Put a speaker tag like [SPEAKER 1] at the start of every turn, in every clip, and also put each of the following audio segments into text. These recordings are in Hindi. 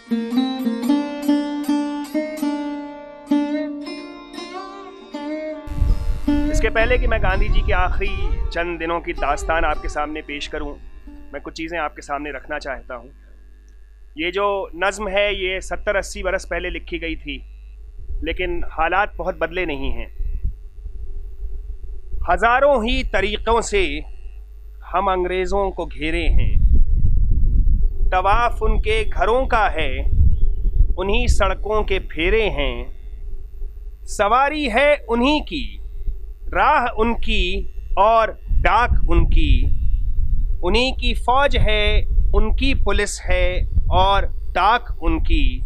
[SPEAKER 1] इसके पहले कि मैं गांधी जी के आखिरी चंद दिनों की दास्तान आपके सामने पेश करूं, मैं कुछ चीज़ें आपके सामने रखना चाहता हूं। ये जो नज़्म है ये 70-80 बरस पहले लिखी गई थी, लेकिन हालात बहुत बदले नहीं हैं। हज़ारों ही तरीक़ों से हम अंग्रेज़ों को घेरे हैं, तवाफ़ उनके घरों का है, उन्हीं सड़कों के फेरे हैं, सवारी है उन्हीं की, राह उनकी और डाक उनकी, उन्हीं की फ़ौज है, उनकी पुलिस है और डाक उनकी,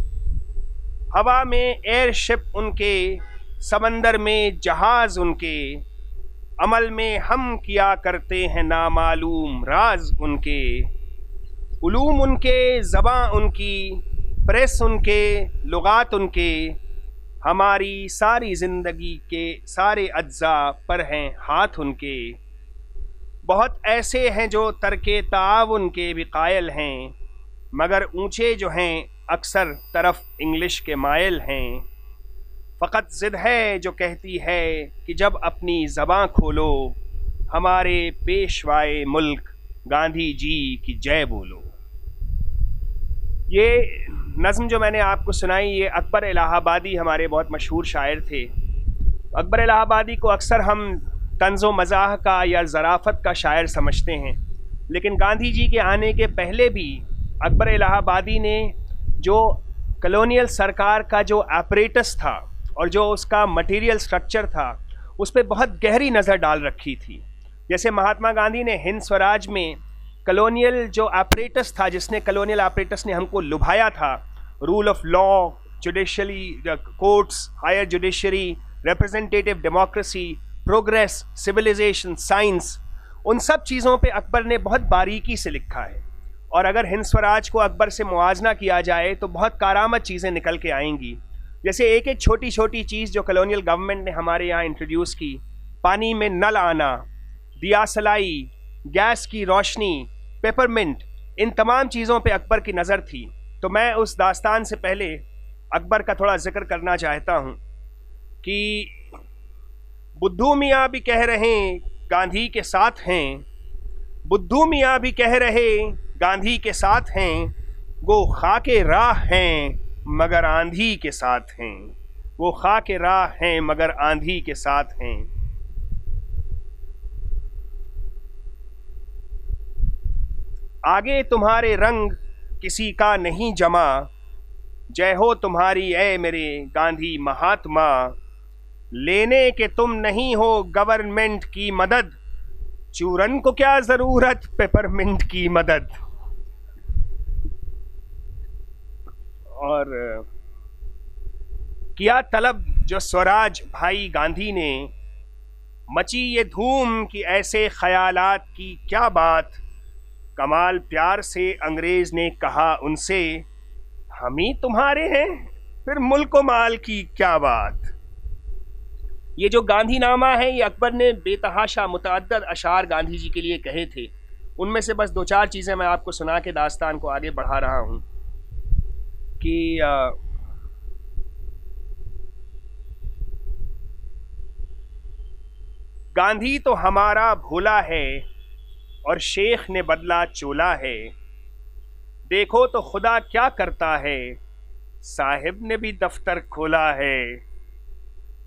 [SPEAKER 1] हवा में एयरशिप उनके, समंदर में जहाज़ उनके, अमल में हम किया करते हैं नामालूम राज उनके, उलूम उनके, ज़बां उनकी, प्रेस उनके, लुगात उनके, हमारी सारी ज़िंदगी के सारे अज्जा पर हैं हाथ उनके। बहुत ऐसे हैं जो तरके ताउन के भी कायल हैं, मगर ऊंचे जो हैं अक्सर तरफ इंग्लिश के मायल हैं। फ़कत ज़िद है जो कहती है कि जब अपनी ज़बां खोलो, हमारे पेशवाए मुल्क गांधी जी की जय बोलो। ये नज़्म जो मैंने आपको सुनाई, ये अकबर इलाहाबादी हमारे बहुत मशहूर शायर थे। अकबर इलाहाबादी को अक्सर हम तंज़ो मज़ाह का या ज़राफ़त का शायर समझते हैं, लेकिन गांधी जी के आने के पहले भी अकबर इलाहाबादी ने जो कॉलोनियल सरकार का जो एपरेटस था और जो उसका मटेरियल स्ट्रक्चर था, उस पर बहुत गहरी नज़र डाल रखी थी। जैसे महात्मा गांधी ने हिंद स्वराज में कॉलोनियल जो एपरेटस था, जिसने कॉलोनियल एपरेटस ने हमको लुभाया था, rule of law, judicially courts, higher judiciary, representative democracy, progress, civilisation, science, उन सब चीज़ों पे अकबर ने बहुत बारीकी से लिखा है। और अगर हिंद स्वराज को अकबर से मुआजना किया जाए तो बहुत कारामद चीज़ें निकल के आएंगी। जैसे एक एक छोटी छोटी चीज़ जो कॉलोनियल गवर्नमेंट ने हमारे यहाँ इंट्रोड्यूस की, पानी में नल आना, दिया सलाई, गैस की रोशनी, पेपरमिंट, इन तमाम चीज़ों पे अकबर की नज़र थी। तो मैं उस दास्तान से पहले अकबर का थोड़ा जिक्र करना चाहता हूँ कि बुद्धू मियाँ भी कह रहे गांधी के साथ हैं, बुद्धू मियाँ भी कह रहे गांधी के साथ हैं, वो खाके राह हैं मगर आंधी के साथ हैं, वो खाके राह हैं मगर आंधी के साथ हैं। आगे तुम्हारे रंग किसी का नहीं जमा, जय हो तुम्हारी ऐ मेरे गांधी महात्मा, लेने के तुम नहीं हो गवर्नमेंट की मदद, चूरन को क्या जरूरत पेपरमिंट की मदद। और किया तलब जो स्वराज भाई गांधी ने, मची ये धूम कि ऐसे ख्यालात की क्या बात, कमाल प्यार से अंग्रेज ने कहा उनसे, हम ही तुम्हारे हैं फिर मुल्क माल की क्या बात। ये जो गांधीनामा है, ये अकबर ने बेतहाशा मुतअद्दिद अशार गांधी जी के लिए कहे थे। उनमें से बस दो चार चीज़ें मैं आपको सुना के दास्तान को आगे बढ़ा रहा हूँ कि गांधी तो हमारा भोला है और शेख ने बदला चोला है, देखो तो खुदा क्या करता है, साहिब ने भी दफ्तर खोला है,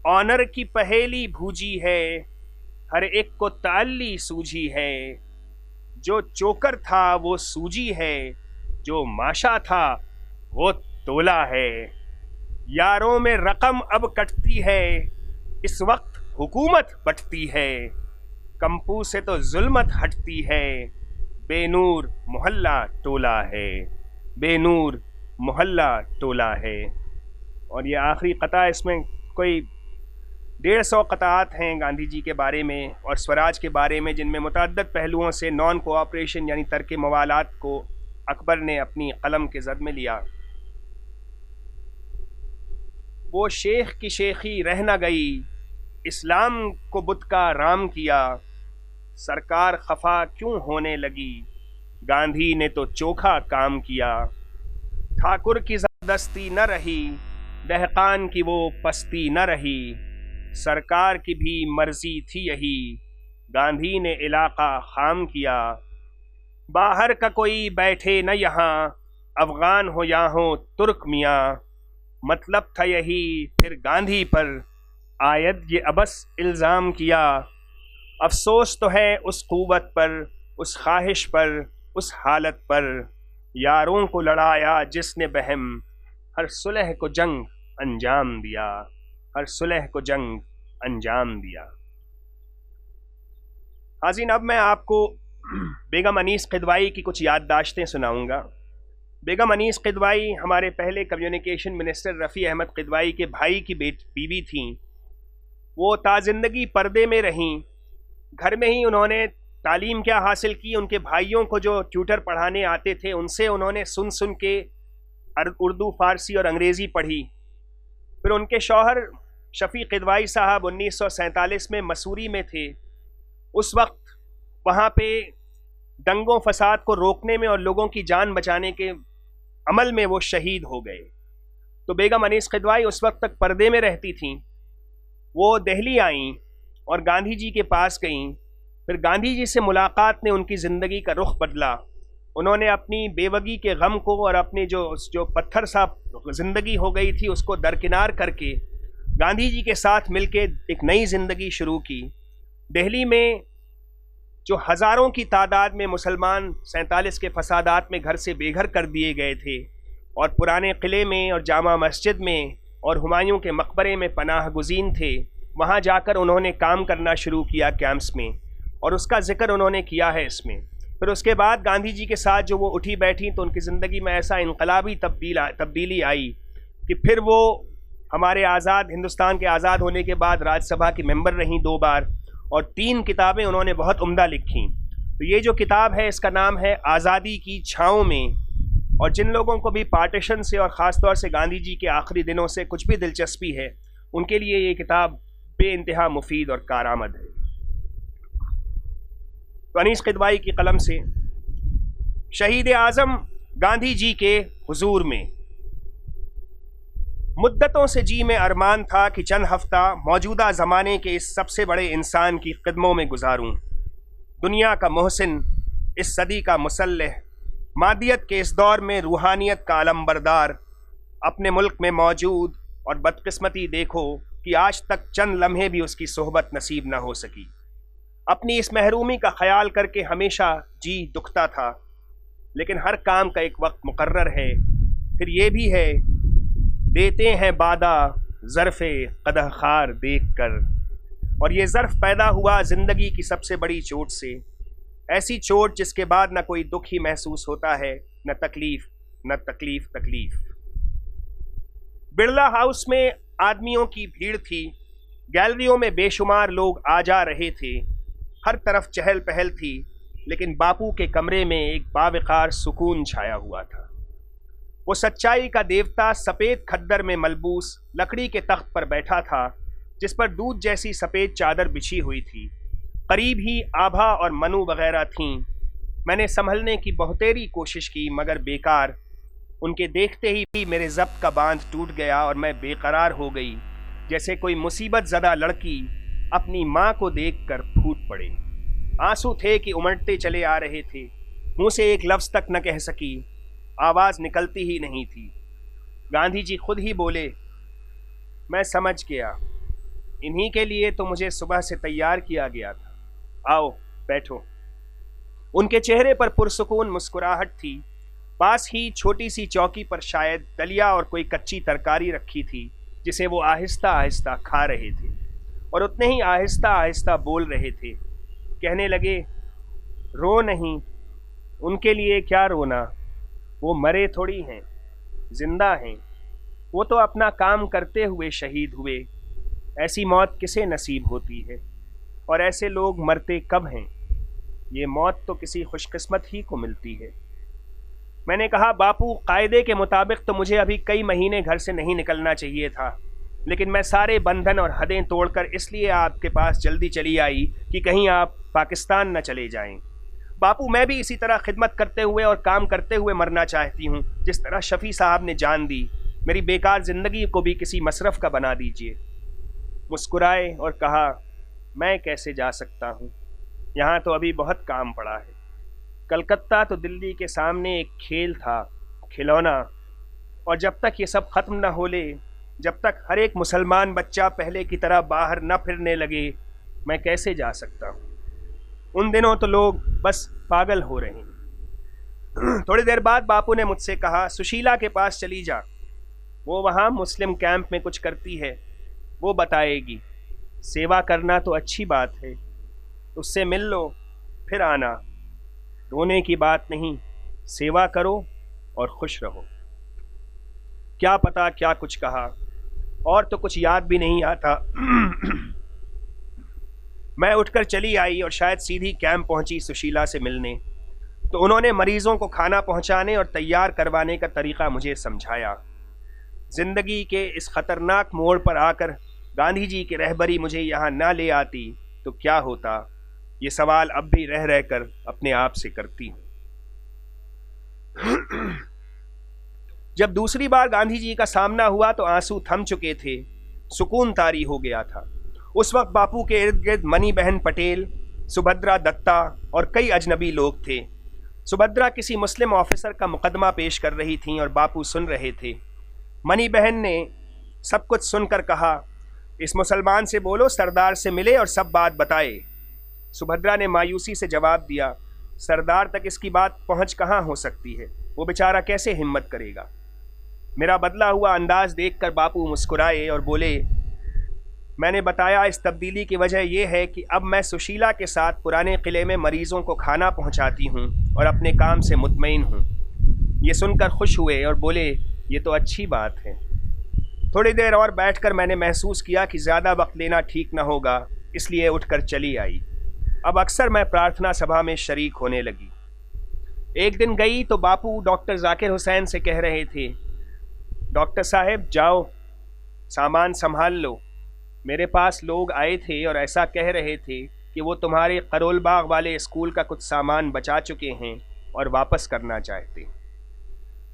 [SPEAKER 1] ऑनर की पहेली भूजी है, हर एक को ताल्ली सूझी है, जो चोकर था वो सूजी है, जो माशा था वो तोला है, यारों में रकम अब कटती है, इस वक्त हुकूमत बटती है, कंपू से तो जुल्मत हटती है, बेनूर मोहल्ला टोला है, बेनूर मोहल्ला टोला है। और ये आखिरी कता, इसमें कोई 150 कतात हैं गांधी जी के बारे में और स्वराज के बारे में, जिनमें मुतअद्दिद पहलुओं से नॉन कोऑपरेशन यानी तर्क मवालात को अकबर ने अपनी कलम के ज़द में लिया। वो शेख की शेखी रह न गई, इस्लाम को बुत का राम किया, सरकार खफा क्यों होने लगी, गांधी ने तो चोखा काम किया, ठाकुर की जबरदस्ती न रही, दहकान की वो पस्ती न रही, सरकार की भी मर्जी थी यही, गांधी ने इलाका खाम किया। बाहर का कोई बैठे न यहाँ, अफगान हो या हो तुर्क मियाँ, मतलब था यही फिर गांधी पर आयद ये अबस इल्ज़ाम किया। अफसोस तो है उस क़ुव्वत पर, उस ख्वाहिश पर, उस हालत पर, यारों को लड़ाया जिसने बहम, हर सुलह को जंग अंजाम दिया, हर सुलह को जंग अंजाम दिया। हाज़रीन, अब मैं आपको बेगम अनीस किदवाई की कुछ याददाश्तें सुनाऊंगा। बेगम अनीस किदवाई हमारे पहले कम्युनिकेशन मिनिस्टर रफ़ी अहमद किदवाई के भाई की बीवी थीं। वो ताज़िंदगी पर्दे में रहीं। घर में ही उन्होंने तालीम क्या हासिल की, उनके भाइयों को जो ट्यूटर पढ़ाने आते थे उनसे उन्होंने सुन सुन के उर्दू, फ़ारसी और अंग्रेज़ी पढ़ी। फिर उनके शौहर शफ़ी किदवाई साहब 1947 में मसूरी में थे। उस वक्त वहाँ पे दंगों फसाद को रोकने में और लोगों की जान बचाने के अमल में वो शहीद हो गए। तो बेगम अनीस किदवाई उस वक्त तक पर्दे में रहती थीं। वो दिल्ली आईं और गांधी जी के पास गईं। फिर गांधी जी से मुलाकात ने उनकी ज़िंदगी का रुख बदला। उन्होंने अपनी बेवगी के गम को और अपनी जो पत्थर सा ज़िंदगी हो गई थी उसको दरकिनार करके गांधी जी के साथ मिलके एक नई ज़िंदगी शुरू की। दिल्ली में जो हज़ारों की तादाद में मुसलमान 47 के फसादात में घर से बेघर कर दिए गए थे और पुराने किले में और जामा मस्जिद में और हुमायूं के मकबरे में पनाह गुज़ीन थे, वहाँ जाकर उन्होंने काम करना शुरू किया कैंप्स में, और उसका जिक्र उन्होंने किया है इसमें। फिर उसके बाद गांधी जी के साथ जो वो उठी बैठी तो उनकी ज़िंदगी में ऐसा इनकलाबी तब्दीली आई कि फिर वो हमारे आज़ाद हिंदुस्तान के आज़ाद होने के बाद राज्यसभा की मेंबर रहीं 2 बार, और 3 किताबें उन्होंने बहुत उम्दा लिखी। तो ये जो किताब है इसका नाम है आज़ादी की छाँव में। और जिन लोगों को भी पार्टीशन से और ख़ास तौर से गांधी जी के आखिरी दिनों से कुछ भी दिलचस्पी है, उनके लिए ये किताब बेइंतहा मुफीद और कारआमद है। तो अनीस किदवाई की कलम से शहीद आज़म गांधी जी के हुजूर में। मुद्दतों से जी में अरमान था कि चंद हफ्ता मौजूदा ज़माने के इस सबसे बड़े इंसान की खिदमों में गुजारूं। दुनिया का मोहसिन, इस सदी का मुसल्लह, मादियत के इस दौर में रूहानियत का अलमबरदार, अपने मुल्क में मौजूद, और बदकिस्मती देखो कि आज तक चंद लम्हे भी उसकी सोहबत नसीब न हो सकी। अपनी इस महरूमी का ख्याल करके हमेशा जी दुखता था, लेकिन हर काम का एक वक्त मुकर्रर है। फिर ये भी है, देते हैं बादा ज़र्फ़े कदह खार देख कर, और ये ज़र्फ़ पैदा हुआ ज़िंदगी की सबसे बड़ी चोट से, ऐसी चोट जिसके बाद न कोई दुख ही महसूस होता है, न तकलीफ़, न तकलीफ़। बिरला हाउस में आदमियों की भीड़ थी, गैलरियों में बेशुमार लोग आ जा रहे थे, हर तरफ चहल पहल थी, लेकिन बापू के कमरे में एक बावकार सुकून छाया हुआ था। वो सच्चाई का देवता सफ़ेद खद्दर में मलबूस लकड़ी के तख्त पर बैठा था, जिस पर दूध जैसी सफ़ेद चादर बिछी हुई थी। करीब ही आभा और मनु वगैरह थीं। मैंने संभलने की बहुतेरी कोशिश की, मगर बेकार। उनके देखते ही मेरे ज़ब्त का बांध टूट गया और मैं बेकरार हो गई, जैसे कोई मुसीबत ज़दा लड़की अपनी माँ को देखकर फूट पड़े। आंसू थे कि उमड़ते चले आ रहे थे, मुँह से एक लफ्ज़ तक न कह सकी, आवाज़ निकलती ही नहीं थी। गांधी जी खुद ही बोले, मैं समझ गया, इन्हीं के लिए तो मुझे सुबह से तैयार किया गया था, आओ बैठो। उनके चेहरे पर पुरसुकून मुस्कुराहट थी। पास ही छोटी सी चौकी पर शायद दलिया और कोई कच्ची तरकारी रखी थी, जिसे वो आहिस्ता आहिस्ता खा रहे थे और उतने ही आहिस्ता आहिस्ता बोल रहे थे। कहने लगे, रो नहीं, उनके लिए क्या रोना, वो मरे थोड़ी हैं, जिंदा हैं। वो तो अपना काम करते हुए शहीद हुए। ऐसी मौत किसे नसीब होती है, और ऐसे लोग मरते कब हैं? ये मौत तो किसी खुशकिस्मत ही को मिलती है। मैंने कहा, बापू, कायदे के मुताबिक तो मुझे अभी कई महीने घर से नहीं निकलना चाहिए था, लेकिन मैं सारे बंधन और हदें तोड़कर इसलिए आपके पास जल्दी चली आई कि कहीं आप पाकिस्तान न चले जाएं। बापू, मैं भी इसी तरह खिदमत करते हुए और काम करते हुए मरना चाहती हूँ, जिस तरह शफी साहब ने जान दी। मेरी बेकार जिंदगी को भी किसी मसरफ का बना दीजिए। मुस्कुराए और कहा, मैं कैसे जा सकता हूँ, यहाँ तो अभी बहुत काम पड़ा है। कलकत्ता तो दिल्ली के सामने एक खेल था, खिलौना, और जब तक ये सब खत्म न हो ले, जब तक हर एक मुसलमान बच्चा पहले की तरह बाहर न फिरने लगे, मैं कैसे जा सकता हूँ। उन दिनों तो लोग बस पागल हो रहे हैं। थोड़ी देर बाद बापू ने मुझसे कहा, सुशीला के पास चली जा, वो वहाँ मुस्लिम कैंप में कुछ करती है, वो बताएगी। सेवा करना तो अच्छी बात है, उससे मिल लो फिर आना। रोने की बात नहीं, सेवा करो और खुश रहो। क्या पता क्या कुछ कहा, और तो कुछ याद भी नहीं आता। मैं उठकर चली आई और शायद सीधी कैंप पहुंची सुशीला से मिलने। तो उन्होंने मरीजों को खाना पहुंचाने और तैयार करवाने का तरीका मुझे समझाया। जिंदगी के इस खतरनाक मोड़ पर आकर गांधी जी की रहबरी मुझे यहाँ न ले आती तो क्या होता, ये सवाल अब भी रह रहकर अपने आप से करती हूँ। जब दूसरी बार गांधी जी का सामना हुआ तो आंसू थम चुके थे, सुकून तारी हो गया था। उस वक्त बापू के इर्द गिर्द मनी बहन पटेल, सुभद्रा दत्ता और कई अजनबी लोग थे। सुभद्रा किसी मुस्लिम ऑफिसर का मुकदमा पेश कर रही थीं और बापू सुन रहे थे। मनी बहन ने सब कुछ सुनकर कहा, इस मुसलमान से बोलो सरदार से मिले और सब बात बताए। सुभद्रा ने मायूसी से जवाब दिया, सरदार तक इसकी बात पहुंच कहाँ हो सकती है, वो बेचारा कैसे हिम्मत करेगा। मेरा बदला हुआ अंदाज देखकर बापू मुस्कुराए और बोले, मैंने बताया इस तब्दीली की वजह यह है कि अब मैं सुशीला के साथ पुराने किले में मरीजों को खाना पहुंचाती हूं और अपने काम से मुतमईन हूं। ये सुनकर खुश हुए और बोले, ये तो अच्छी बात है। थोड़ी देर और बैठकर मैंने महसूस किया कि ज़्यादा वक्त लेना ठीक न होगा, इसलिए उठकर चली आई। अब अक्सर मैं प्रार्थना सभा में शरीक होने लगी। एक दिन गई तो बापू डॉक्टर जाकिर हुसैन से कह रहे थे, डॉक्टर साहब जाओ, सामान संभाल लो। मेरे पास लोग आए थे और ऐसा कह रहे थे कि वो तुम्हारे करोल बाग वाले स्कूल का कुछ सामान बचा चुके हैं और वापस करना चाहते।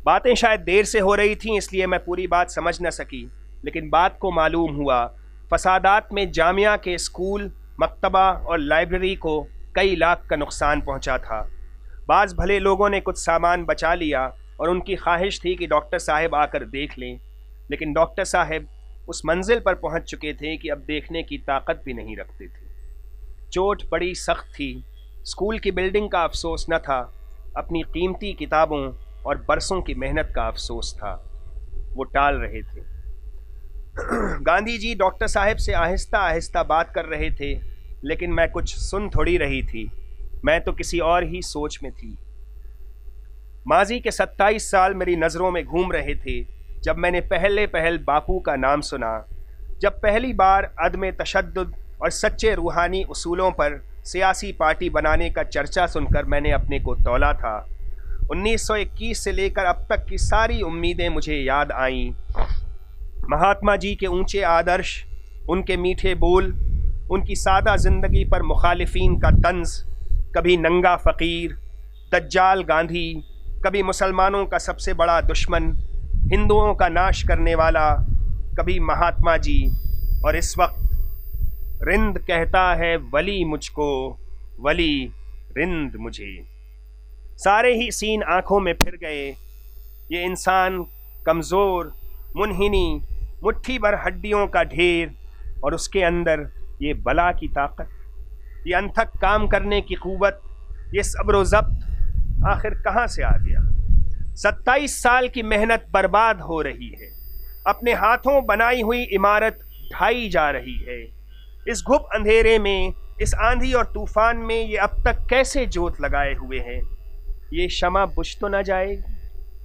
[SPEAKER 1] बातें शायद देर से हो रही थीं, इसलिए मैं पूरी बात समझ न सकी, लेकिन बात को मालूम हुआ फसादात में जामिया के स्कूल, मकतबा और लाइब्रेरी को कई लाख का नुकसान पहुंचा था। बाज़ भले लोगों ने कुछ सामान बचा लिया और उनकी ख्वाहिश थी कि डॉक्टर साहब आकर देख लें, लेकिन डॉक्टर साहब उस मंजिल पर पहुंच चुके थे कि अब देखने की ताकत भी नहीं रखते थे। चोट बड़ी सख्त थी। स्कूल की बिल्डिंग का अफसोस न था, अपनी कीमती किताबों और बरसों की मेहनत का अफसोस था। वो टाल रहे थे। गांधी जी डॉक्टर साहब से आहिस्ता आहिस्ता बात कर रहे थे, लेकिन मैं कुछ सुन थोड़ी रही थी। मैं तो किसी और ही सोच में थी। माजी के 27 साल मेरी नज़रों में घूम रहे थे जब मैंने पहल बापू का नाम सुना। जब पहली बार अदम तशद्दुद और सच्चे रूहानी उसूलों पर सियासी पार्टी बनाने का चर्चा सुनकर मैंने अपने को तौला था। 1921 से लेकर अब तक की सारी उम्मीदें मुझे याद आईं। महात्मा जी के ऊंचे आदर्श, उनके मीठे बोल, उनकी सादा ज़िंदगी पर मुखालिफिन का तंज, कभी नंगा फ़कीर, दज्जाल गांधी, कभी मुसलमानों का सबसे बड़ा दुश्मन, हिंदुओं का नाश करने वाला, कभी महात्मा जी, और इस वक्त रिंद कहता है वली मुझको, वली रिंद मुझे। सारे ही सीन आंखों में फिर गए। ये इंसान कमज़ोर, मुनहिनी, मुट्ठी भर हड्डियों का ढेर, और उसके अंदर ये बला की ताकत, ये अनथक काम करने की क़ुव्वत, ये सब्र व ज़ब्त आखिर कहाँ से आ गया। 27 साल की मेहनत बर्बाद हो रही है। अपने हाथों बनाई हुई इमारत ढाई जा रही है। इस घुप अंधेरे में, इस आंधी और तूफान में ये अब तक कैसे जोत लगाए हुए हैं। ये शमा बुझ तो न जाएगी,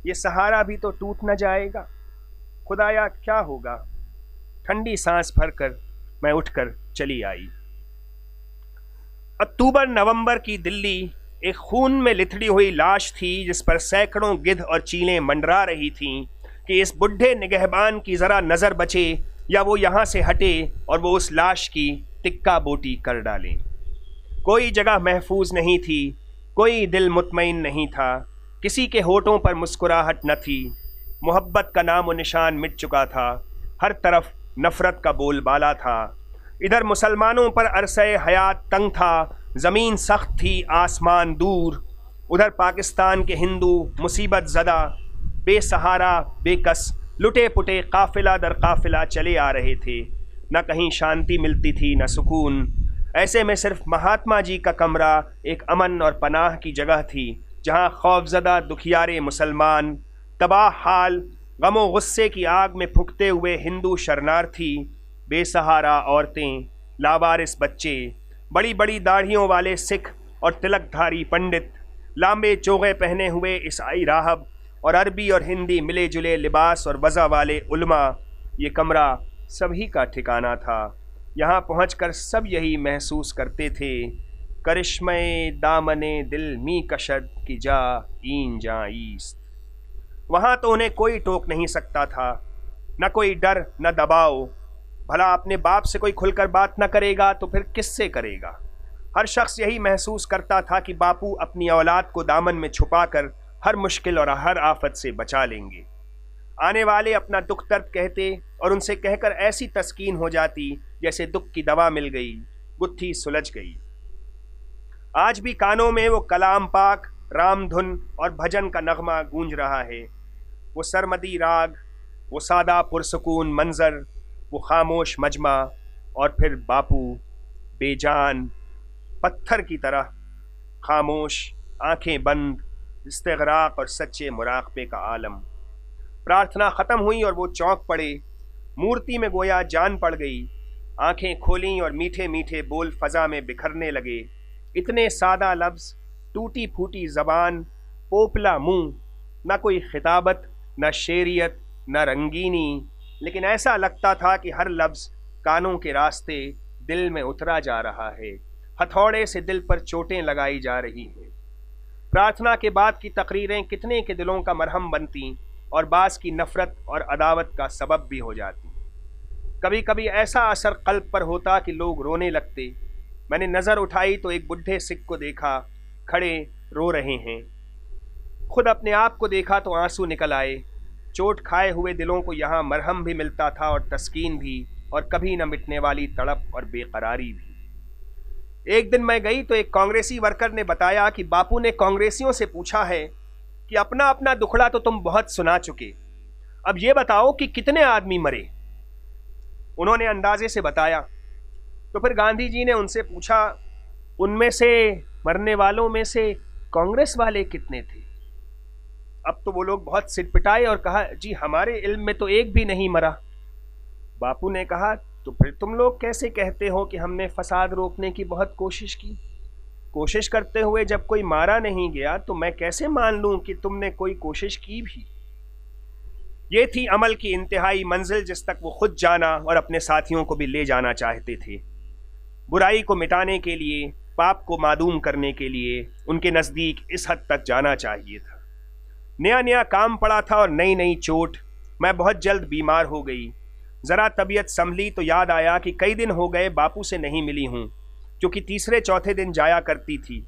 [SPEAKER 1] ये सहारा भी तो टूट न जाएगा। खुदाया क्या होगा। ठंडी सांस भरकर मैं उठकर चली आई। अक्टूबर नवंबर की दिल्ली एक खून में लिथड़ी हुई लाश थी, जिस पर सैकड़ों गिद्ध और चीलें मंडरा रही थीं कि इस बुढ़े निगहबान की ज़रा नज़र बचे या वो यहाँ से हटे और वो उस लाश की टिक्का बोटी कर डालें। कोई जगह महफूज नहीं थी। कोई दिल मुतमईन नहीं था, किसी के होठों पर मुस्कुराहट न थी। मोहब्बत का नाम व निशान मिट चुका था, हर तरफ नफरत का बोलबाला था। इधर मुसलमानों पर अरसे हयात तंग था, ज़मीन सख्त थी आसमान दूर। उधर पाकिस्तान के हिंदू मुसीबत ज़दा, बेसहारा बेकस, लुटे पुटे काफिला दर काफिला चले आ रहे थे। न कहीं शांति मिलती थी न सुकून। ऐसे में सिर्फ महात्मा जी का कमरा एक अमन और पनाह की जगह थी, जहां खौफजदा दुखियारे मुसलमान, तबाह हाल, गमो गुस्से की आग में फुकते हुए हिंदू शरणार्थी, बेसहारा औरतें, लावारिस बच्चे, बड़ी बड़ी दाढ़ियों वाले सिख और तिलकधारी पंडित, लांबे चोगे पहने हुए ईसाई राहब और अरबी और हिंदी मिले जुले लिबास और वज़ा वाले उलमा, ये कमरा सभी का ठिकाना था। यहाँ पहुँचकर सब यही महसूस करते थे, करिश्मे दामने दिल मी कशद की जा ईन जा ईस्त। वहाँ तो उन्हें कोई टोक नहीं सकता था, न कोई डर न दबाव। भला अपने बाप से कोई खुलकर बात न करेगा तो फिर किससे करेगा। हर शख्स यही महसूस करता था कि बापू अपनी औलाद को दामन में छुपाकर हर मुश्किल और हर आफत से बचा लेंगे। आने वाले अपना दुख दर्द कहते और उनसे कहकर ऐसी तस्कीन हो जाती जैसे दुख की दवा मिल गई, गुत्थी सुलझ गई। आज भी कानों में वो कलाम पाक, रामधुन और भजन का नगमा गूंज रहा है। वो सरमदी राग, वो सादा पुरसकून मंजर, वो खामोश मजमा, और फिर बापू बेजान पत्थर की तरह खामोश, आंखें बंद, इस्तिग़राक़ और सच्चे मुराक़बे का आलम। प्रार्थना ख़त्म हुई और वो चौंक पड़े। मूर्ति में गोया जान पड़ गई। आंखें खोलीं और मीठे मीठे बोल फ़ज़ा में बिखरने लगे। इतने सादा लफ्ज़, टूटी फूटी ज़बान, पोपला मुँह, न कोई खिताबत, न शेरियत, न रंगीनी, लेकिन ऐसा लगता था कि हर लफ्ज़ कानों के रास्ते दिल में उतरा जा रहा है, हथौड़े से दिल पर चोटें लगाई जा रही हैं। प्रार्थना के बाद की तकरीरें कितने के दिलों का मरहम बनती और बास की नफ़रत और अदावत का सबब भी हो जाती। कभी कभी ऐसा असर कल्ब पर होता कि लोग रोने लगते। मैंने नज़र उठाई तो एक बुढ़े सिख को देखा, खड़े रो रहे हैं। खुद अपने आप को देखा तो आंसू निकल आए। चोट खाए हुए दिलों को यहाँ मरहम भी मिलता था और तस्कीन भी, और कभी न मिटने वाली तड़प और बेकरारी भी। एक दिन मैं गई तो एक कांग्रेसी वर्कर ने बताया कि बापू ने कांग्रेसियों से पूछा है कि अपना अपना दुखड़ा तो तुम बहुत सुना चुके, अब ये बताओ कि कितने आदमी मरे। उन्होंने अंदाजे से बताया। तो फिर गांधी जी ने उनसे पूछा, उनमें से मरने वालों में से कांग्रेस वाले कितने थे? अब तो वो लोग बहुत सिटपिटाए और कहा, जी हमारे इल्म में तो एक भी नहीं मरा। बापू ने कहा, तो फिर तुम लोग कैसे कहते हो कि हमने फसाद रोकने की बहुत कोशिश की? कोशिश करते हुए जब कोई मारा नहीं गया तो मैं कैसे मान लूं कि तुमने कोई कोशिश की भी? ये थी अमल की इंतहाई मंजिल जिस तक वो खुद जाना और अपने साथियों को भी ले जाना चाहते थे। बुराई को मिटाने के लिए, पाप को मादूम करने के लिए उनके नज़दीक इस हद तक जाना चाहिए था। नया नया काम पड़ा था और नई नई चोट। मैं बहुत जल्द बीमार हो गई। ज़रा तबीयत संभली तो याद आया कि कई दिन हो गए बापू से नहीं मिली हूँ, क्योंकि तीसरे चौथे दिन जाया करती थी।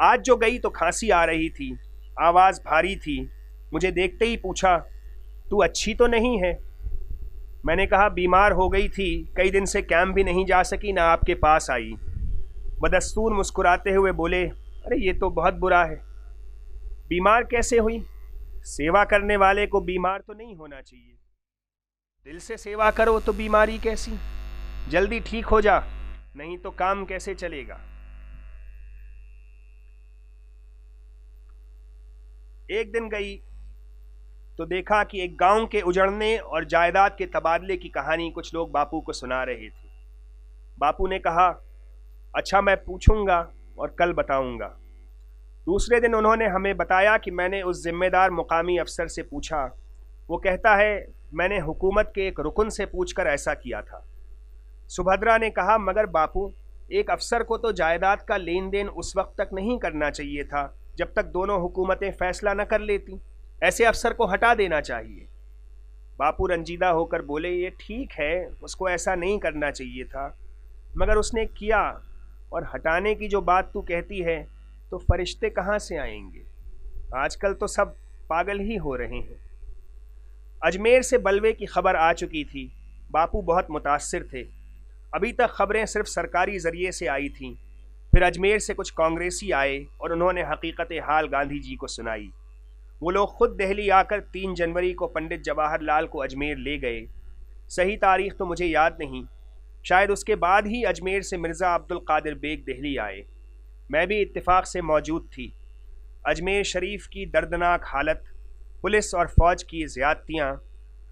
[SPEAKER 1] आज जो गई तो खांसी आ रही थी, आवाज़ भारी थी। मुझे देखते ही पूछा, तू अच्छी तो नहीं है? मैंने कहा, बीमार हो गई थी, कई दिन से कैंप भी नहीं जा सकी, ना आपके पास आई। बदस्तूर मुस्कुराते हुए बोले, अरे ये तो बहुत बुरा है। बीमार कैसे हुई? सेवा करने वाले को बीमार तो नहीं होना चाहिए। दिल से सेवा करो तो बीमारी कैसी? जल्दी ठीक हो जा, नहीं तो काम कैसे चलेगा। एक दिन गई तो देखा कि एक गांव के उजड़ने और जायदाद के तबादले की कहानी कुछ लोग बापू को सुना रहे थे। बापू ने कहा, अच्छा मैं पूछूंगा और कल बताऊंगा। दूसरे दिन उन्होंने हमें बताया कि मैंने उस जिम्मेदार मुकामी अफसर से पूछा। वो कहता है, मैंने हुकूमत के एक रुकन से पूछकर ऐसा किया था। सुभद्रा ने कहा, मगर बापू, एक अफसर को तो जायदाद का लेन देन उस वक्त तक नहीं करना चाहिए था जब तक दोनों हुकूमतें फैसला न कर लेती। ऐसे अफसर को हटा देना चाहिए। बापू रंजीदा होकर बोले, ये ठीक है, उसको ऐसा नहीं करना चाहिए था, मगर उसने किया। और हटाने की जो बात तू कहती है तो फरिश्ते कहाँ से आएंगे? आजकल तो सब पागल ही हो रहे हैं। अजमेर से बलवे की खबर आ चुकी थी। बापू बहुत मुतासिर थे। अभी तक खबरें सिर्फ सरकारी जरिए से आई थीं। फिर अजमेर से कुछ कांग्रेसी आए और उन्होंने हकीकत हाल गांधी जी को सुनाई। वो लोग खुद दिल्ली आकर 3 जनवरी को पंडित जवाहरलाल को अजमेर ले गए। सही तारीख तो मुझे याद नहीं, शायद उसके बाद ही अजमेर से मिर्ज़ा अब्दुल कादिर बेग दिल्ली आए। मैं भी इत्तेफाक से मौजूद थी। अजमेर शरीफ की दर्दनाक हालत, पुलिस और फौज की ज़्यादतियाँ,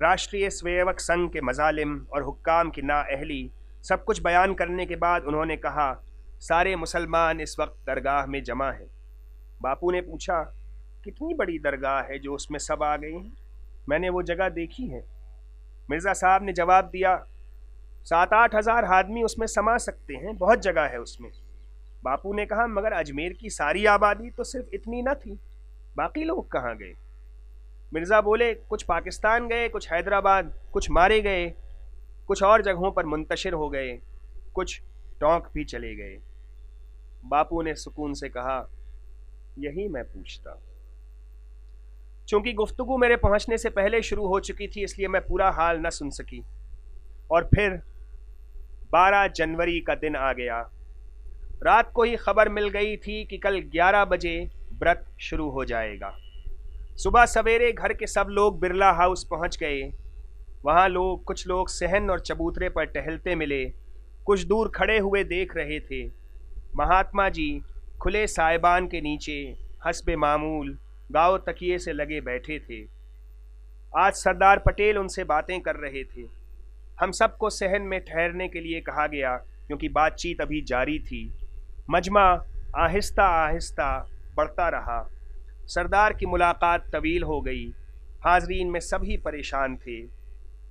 [SPEAKER 1] राष्ट्रीय स्वयंसेवक संघ के मजालिम और हुक्काम की नाअहली, सब कुछ बयान करने के बाद उन्होंने कहा, सारे मुसलमान इस वक्त दरगाह में जमा हैं। बापू ने पूछा, कितनी बड़ी दरगाह है जो उसमें सब आ गए हैं? मैंने वो जगह देखी है। मिर्ज़ा साहब ने जवाब दिया, 7-8 हज़ार आदमी उसमें समा सकते हैं, बहुत जगह है उसमें। बापू ने कहा, मगर अजमेर की सारी आबादी तो सिर्फ इतनी न थी, बाकी लोग कहाँ गए? मिर्ज़ा बोले, कुछ पाकिस्तान गए, कुछ हैदराबाद, कुछ मारे गए, कुछ और जगहों पर मुंतशिर हो गए, कुछ टोंक भी चले गए। बापू ने सुकून से कहा, यही मैं पूछता। चूंकि गुफ्तगू मेरे पहुंचने से पहले शुरू हो चुकी थी, इसलिए मैं पूरा हाल न सुन सकी। और फिर 12 जनवरी का दिन आ गया। रात को ही खबर मिल गई थी कि कल 11 बजे व्रत शुरू हो जाएगा। सुबह सवेरे घर के सब लोग बिरला हाउस पहुंच गए। वहां कुछ लोग सहन और चबूतरे पर टहलते मिले, कुछ दूर खड़े हुए देख रहे थे। महात्मा जी खुले साइबान के नीचे हस्बे मामूल गाँव तकिए से लगे बैठे थे। आज सरदार पटेल उनसे बातें कर रहे थे। हम सबको सहन में ठहरने के लिए कहा गया, क्योंकि बातचीत अभी जारी थी। मजमा आहिस्ता आहिस्ता बढ़ता रहा। सरदार की मुलाकात तवील हो गई। हाजरीन में सभी परेशान थे।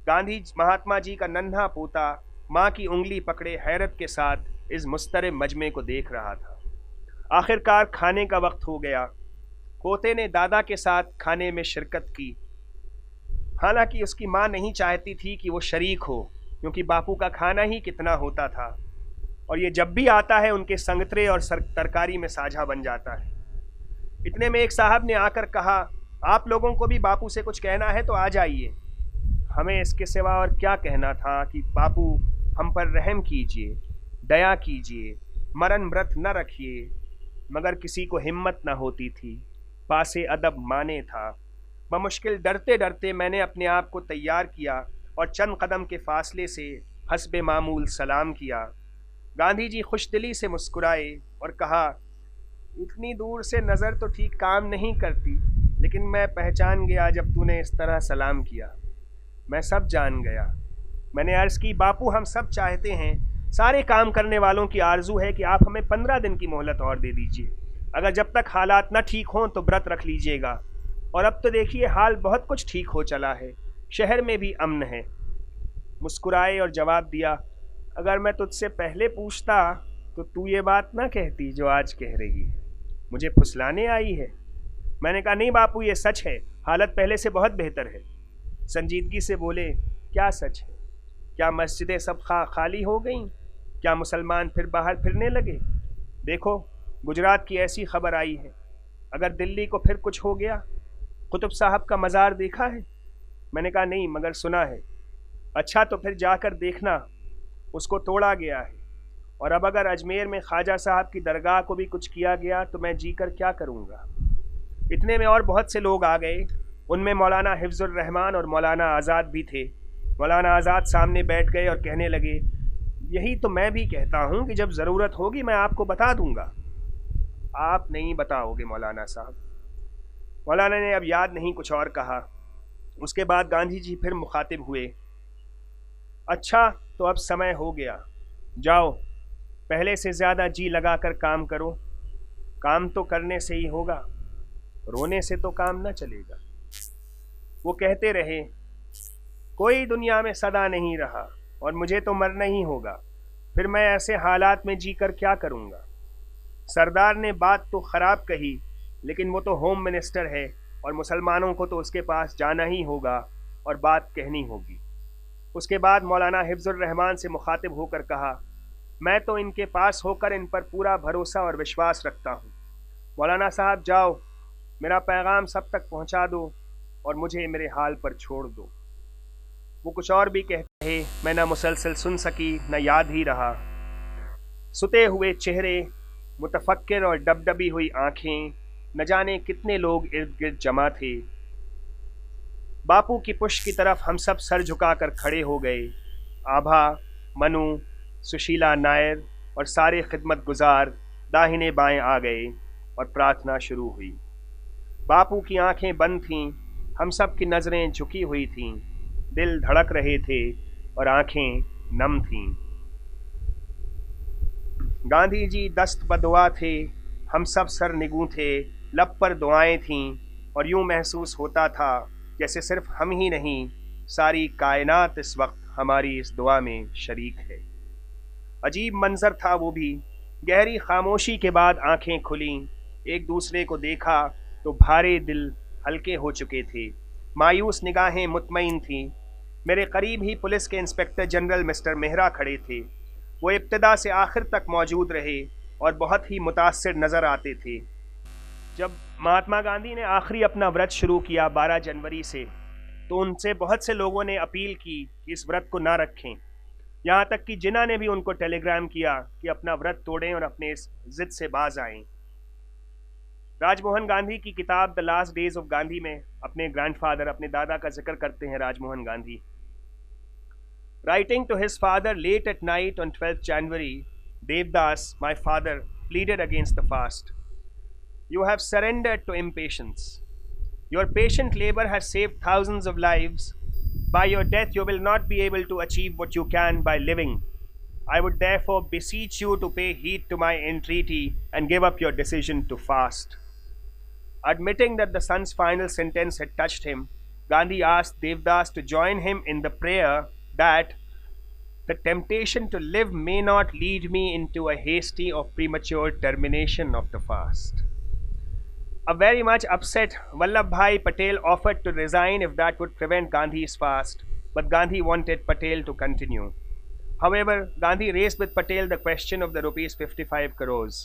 [SPEAKER 1] गांधी महात्मा जी का नन्हा पोता माँ की उंगली पकड़े हैरत के साथ इस मुस्तरब मजमे को देख रहा था। आखिरकार खाने का वक्त हो गया। पोते ने दादा के साथ खाने में शिरकत की। हालांकि उसकी माँ नहीं चाहती थी कि वो शरीक हो, क्योंकि बापू का खाना ही कितना होता था और ये जब भी आता है उनके संगतरे और तरकारी में साझा बन जाता है। इतने में एक साहब ने आकर कहा, आप लोगों को भी बापू से कुछ कहना है तो आ जाइए। हमें इसके सिवा और क्या कहना था कि बापू हम पर रहम कीजिए, दया कीजिए, मरण व्रत न रखिए, मगर किसी को हिम्मत न होती थी। पासे अदब माने था। बमुश्किल डरते डरते मैंने अपने आप को तैयार किया और चंद कदम के फासले से हस्बे मामूल सलाम किया। गांधी जी खुशदिली से मुस्कुराए और कहा, इतनी दूर से नज़र तो ठीक काम नहीं करती, लेकिन मैं पहचान गया जब तूने इस तरह सलाम किया। मैं सब जान गया। मैंने अर्ज़ की, बापू हम सब चाहते हैं, सारे काम करने वालों की आरजू है कि आप हमें 15 दिन की मोहलत और दे दीजिए। अगर जब तक हालात न ठीक हों तो व्रत रख लीजिएगा। और अब तो देखिए हाल बहुत कुछ ठीक हो चला है, शहर में भी अमन है। मुस्कुराए और जवाब दिया, अगर मैं तुझसे पहले पूछता तो तू ये बात ना कहती जो आज कह रही है। मुझे फुसलाने आई है? मैंने कहा, नहीं बापू, ये सच है, हालत पहले से बहुत बेहतर है। संजीदगी से बोले, क्या सच है? क्या मस्जिदें सब खाली हो गईं? क्या मुसलमान फिर बाहर फिरने लगे? देखो, गुजरात की ऐसी खबर आई है। अगर दिल्ली को फिर कुछ हो गया? कुतुब साहब का मज़ार देखा है? मैंने कहा, नहीं, मगर सुना है। अच्छा, तो फिर जाकर देखना, उसको तोड़ा गया है। और अब अगर अजमेर में ख्वाजा साहब की दरगाह को भी कुछ किया गया तो मैं जी कर क्या करूँगा। इतने में और बहुत से लोग आ गए। उनमें मौलाना हिफ्जुर रहमान और मौलाना आज़ाद भी थे। मौलाना आज़ाद सामने बैठ गए और कहने लगे, यही तो मैं भी कहता हूँ कि जब ज़रूरत होगी मैं आपको बता दूंगा। आप नहीं बताओगे मौलाना साहब। मौलाना ने अब याद नहीं कुछ और कहा। उसके बाद गांधी जी फिर मुखातिब हुए, अच्छा, तो अब समय हो गया, जाओ, पहले से ज़्यादा जी लगाकर काम करो। काम तो करने से ही होगा, रोने से तो काम न चलेगा। वो कहते रहे, कोई दुनिया में सदा नहीं रहा और मुझे तो मरना ही होगा, फिर मैं ऐसे हालात में जीकर क्या करूँगा। सरदार ने बात तो ख़राब कही, लेकिन वो तो होम मिनिस्टर है और मुसलमानों को तो उसके पास जाना ही होगा और बात कहनी होगी। उसके बाद मौलाना हिफ्जुर रहमान से मुखातिब होकर कहा, मैं तो इनके पास होकर इन पर पूरा भरोसा और विश्वास रखता हूँ। मौलाना साहब जाओ, मेरा पैगाम सब तक पहुंचा दो और मुझे मेरे हाल पर छोड़ दो। वो कुछ और भी कहते हैं, मैं न मुसलसल सुन सकी न याद ही रहा। सुते हुए चेहरे, मुतफक्किर और डबडबी हुई आंखें, न जाने कितने लोग इर्द गिर्द जमा थे। बापू की पुष्ट की तरफ हम सब सर झुकाकर खड़े हो गए। आभा, मनु, सुशीला नायर और सारे खिदमत गुजार दाहिने बाएं आ गए और प्रार्थना शुरू हुई। बापू की आंखें बंद थीं, हम सब की नज़रें झुकी हुई थीं, दिल धड़क रहे थे और आंखें नम थीं। गांधी जी दस्त बदुआ थे, हम सब सर निगू थे, लब पर दुआएं थीं और यूं महसूस होता था जैसे सिर्फ हम ही नहीं, सारी कायनात इस वक्त हमारी इस दुआ में शरीक है। अजीब मंजर था वो भी। गहरी खामोशी के बाद आंखें खुलीं, एक दूसरे को देखा तो भारे दिल हल्के हो चुके थे, मायूस निगाहें मुतमईन थीं। मेरे करीब ही पुलिस के इंस्पेक्टर जनरल मिस्टर मेहरा खड़े थे। वो इब्तिदा से आखिर तक मौजूद रहे और बहुत ही मुतासिर नज़र आते थे। जब महात्मा गांधी ने आखिरी अपना व्रत शुरू किया 12 जनवरी से, तो उनसे बहुत से लोगों ने अपील की कि इस व्रत को ना रखें। यहाँ तक कि जिन्ना ने भी उनको टेलीग्राम किया कि अपना व्रत तोड़ें और अपने इस जिद से बाज आएं। राजमोहन गांधी की किताब the last days of Gandhi में अपने ग्रैंडफादर, अपने दादा का जिक्र करते हैं Rajmohan Gandhi. Writing to his father late at night on 12th January, Devdas, my father, pleaded against the fast. You have surrendered to impatience. Your patient labor has saved thousands of lives. By your death, you will not be able to achieve what you can by living. I would therefore beseech you to pay heed to my entreaty and give up your decision to fast. Admitting that the son's final sentence had touched him, Gandhi asked Devdas to join him in the prayer that the temptation to live may not lead me into a hasty or premature termination of the fast. A very much upset Vallabhbhai Patel offered to resign if that would prevent Gandhi's fast, but Gandhi wanted Patel to continue. However, Gandhi raised with Patel the question of the rupees 55 crores.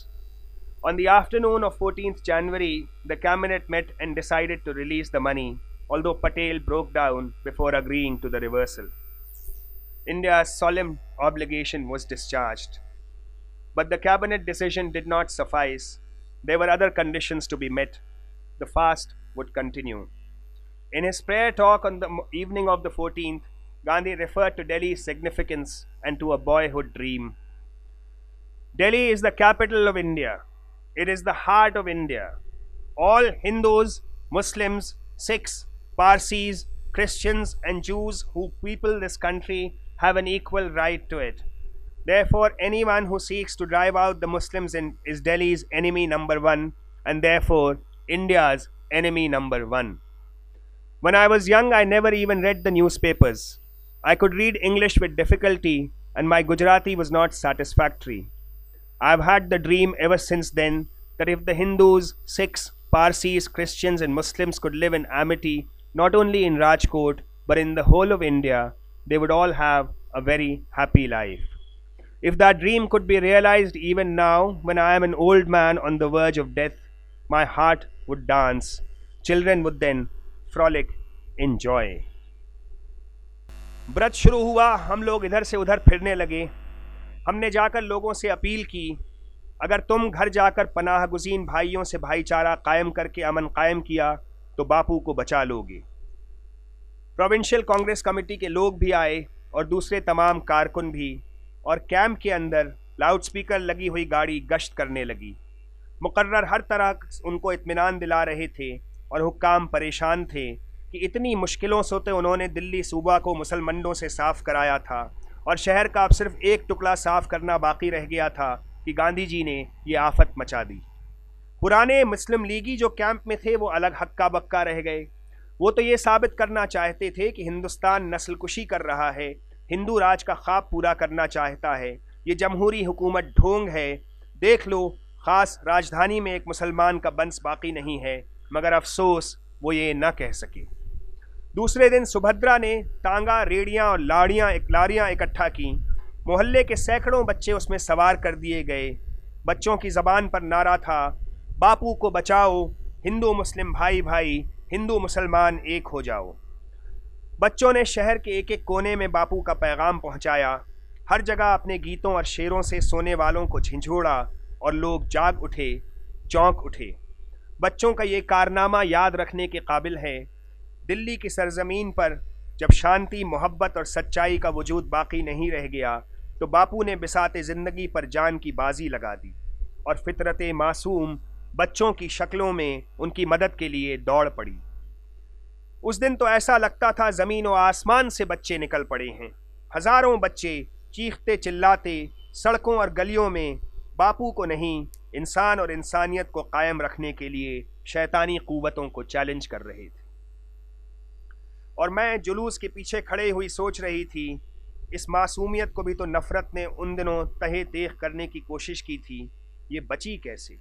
[SPEAKER 1] On the afternoon of 14th January, the cabinet met and decided to release the money, although Patel broke down before agreeing to the reversal. India's solemn obligation was discharged. But the cabinet decision did not suffice. There were other conditions to be met. The fast would continue. In his prayer talk on the evening of the 14th, Gandhi referred to Delhi's significance and to a boyhood dream. Delhi is the capital of India. It is the heart of India. All Hindus, Muslims, Sikhs, Parsis, Christians and Jews who people this country have an equal right to it. Therefore, anyone who seeks to drive out the Muslims is Delhi's enemy number one, and therefore India's enemy number one. When I was young, I never even read the newspapers. I could read English with difficulty, and my Gujarati was not satisfactory. I have had the dream ever since then that if the Hindus, Sikhs, Parsis, Christians and Muslims could live in amity, not only in Rajkot, but in the whole of India, they would all have a very happy life. If that dream could be realized even now, when I am an old man on the verge of death, my heart would dance. Children would then frolic in joy. व्रत शुरू हुआ, हम लोग इधर से उधर फिरने लगे। हमने जाकर लोगों से अपील की, अगर तुम घर जाकर पनाह गुज़ीन भाइयों से भाईचारा कायम करके अमन कायम किया तो बापू को बचा लोगे। प्रोविंशियल कांग्रेस कमेटी के लोग भी आए और दूसरे तमाम कारकुन भी, और कैंप के अंदर लाउडस्पीकर लगी हुई गाड़ी गश्त करने लगी। मुकर्रर हर तरह उनको इत्मीनान दिला रहे थे और हुक्काम परेशान थे कि इतनी मुश्किलों से तो उन्होंने दिल्ली सूबा को मुसलमानों से साफ़ कराया था और शहर का अब सिर्फ एक टुकड़ा साफ़ करना बाकी रह गया था कि गांधी जी ने ये आफत मचा दी। पुराने मुस्लिम लीगी जो कैंप में थे वो अलग हक्का बक्का रह गए। वो तो ये साबित करना चाहते थे कि हिंदुस्तान नस्लकुशी कर रहा है, हिंदू राज का ख्वाब पूरा करना चाहता है, ये जमहूरी हुकूमत ढोंग है। देख लो, ख़ास राजधानी में एक मुसलमान का बंस बाकी नहीं है, मगर अफसोस वो ये न कह सके। दूसरे दिन सुभद्रा ने टांगा, रेड़ियाँ और लारियाँ इकट्ठा की। मोहल्ले के सैकड़ों बच्चे उसमें सवार कर दिए गए। बच्चों की ज़बान पर नारा था, बापू को बचाओ, हिंदू मुस्लिम भाई भाई, हिंदू मुसलमान एक हो जाओ। बच्चों ने शहर के एक एक कोने में बापू का पैगाम पहुंचाया। हर जगह अपने गीतों और शेरों से सोने वालों को झिंझोड़ा और लोग जाग उठे, चौंक उठे। बच्चों का ये कारनामा याद रखने के काबिल है। दिल्ली की सरजमीन पर जब शांति, मोहब्बत और सच्चाई का वजूद बाकी नहीं रह गया, तो बापू ने बिसाते ज़िंदगी पर जान की बाजी लगा दी और फितरत मासूम बच्चों की शक्लों में उनकी मदद के लिए दौड़ पड़ी। उस दिन तो ऐसा लगता था ज़मीन और आसमान से बच्चे निकल पड़े हैं। हज़ारों बच्चे चीखते चिल्लाते सड़कों और गलियों में बापू को नहीं, इंसान और इंसानियत को कायम रखने के लिए शैतानी क़ुव्वतों को चैलेंज कर रहे थे। और मैं जुलूस के पीछे खड़े हुई सोच रही थी, इस मासूमियत को भी तो नफ़रत ने उन दिनों तहे देख करने की कोशिश की थी, ये बची कैसे?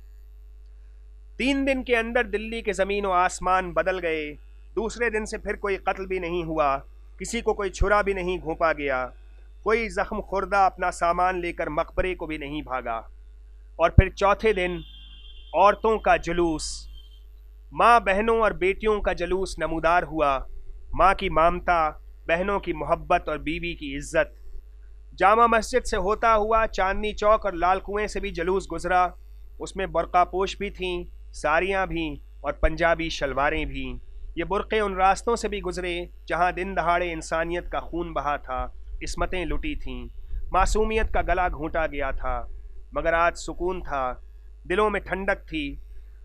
[SPEAKER 1] 3 दिन के अंदर दिल्ली के ज़मीन और आसमान बदल गए। दूसरे दिन से फिर कोई कत्ल भी नहीं हुआ, किसी को कोई छुरा भी नहीं घोंपा गया, कोई ज़ख्म खुर्दा अपना सामान लेकर मकबरे को भी नहीं भागा। और फिर चौथे दिन औरतों का जुलूस, माँ बहनों और बेटियों का जुलूस नमूदार हुआ। माँ की ममता, बहनों की मोहब्बत और बीवी की इज्जत। जामा मस्जिद से होता हुआ चांदनी चौक और लाल कुएं से भी जुलूस गुजरा। उसमें बुर्कापोश भी थीं, साड़ियाँ भी और पंजाबी शलवारें भी। ये बुर्क़े उन रास्तों से भी गुजरे जहाँ दिन दहाड़े इंसानियत का खून बहा था, इस्मतें लुटी थीं, मासूमियत का गला घोंटा गया था। मगर आज सुकून था, दिलों में ठंडक थी,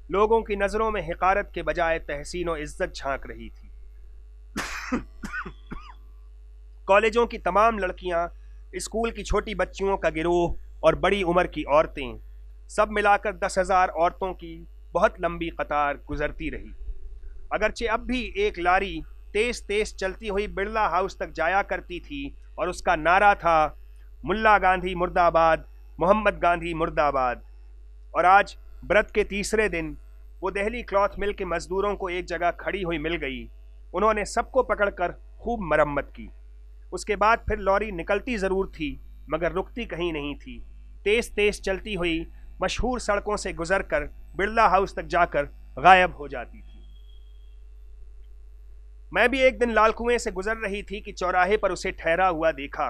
[SPEAKER 1] लोगों की नज़रों में हिकारत के बजाय तहसीन और इज्जत झांक रही थी। कॉलेजों की तमाम लड़कियां, स्कूल की छोटी बच्चियों का गिरोह और बड़ी उम्र की औरतें, सब मिलाकर 10,000 औरतों की बहुत लंबी कतार गुजरती रही। अगरचे अब भी एक लारी तेज तेज चलती हुई बिरला हाउस तक जाया करती थी और उसका नारा था, मुल्ला गांधी मुर्दाबाद, मोहम्मद गांधी मुर्दाबाद। और आज व्रत के तीसरे दिन वो दिल्ली क्लॉथ मिल के मजदूरों को एक जगह खड़ी हुई मिल गई। उन्होंने सबको पकड़कर खूब मरम्मत की। उसके बाद फिर लॉरी निकलती ज़रूर थी, मगर रुकती कहीं नहीं थी। तेज़ तेज़ चलती हुई मशहूर सड़कों से गुजरकर बिरला हाउस तक जाकर गायब हो जाती थी। मैं भी एक दिन लाल कुएं से गुजर रही थी कि चौराहे पर उसे ठहरा हुआ देखा।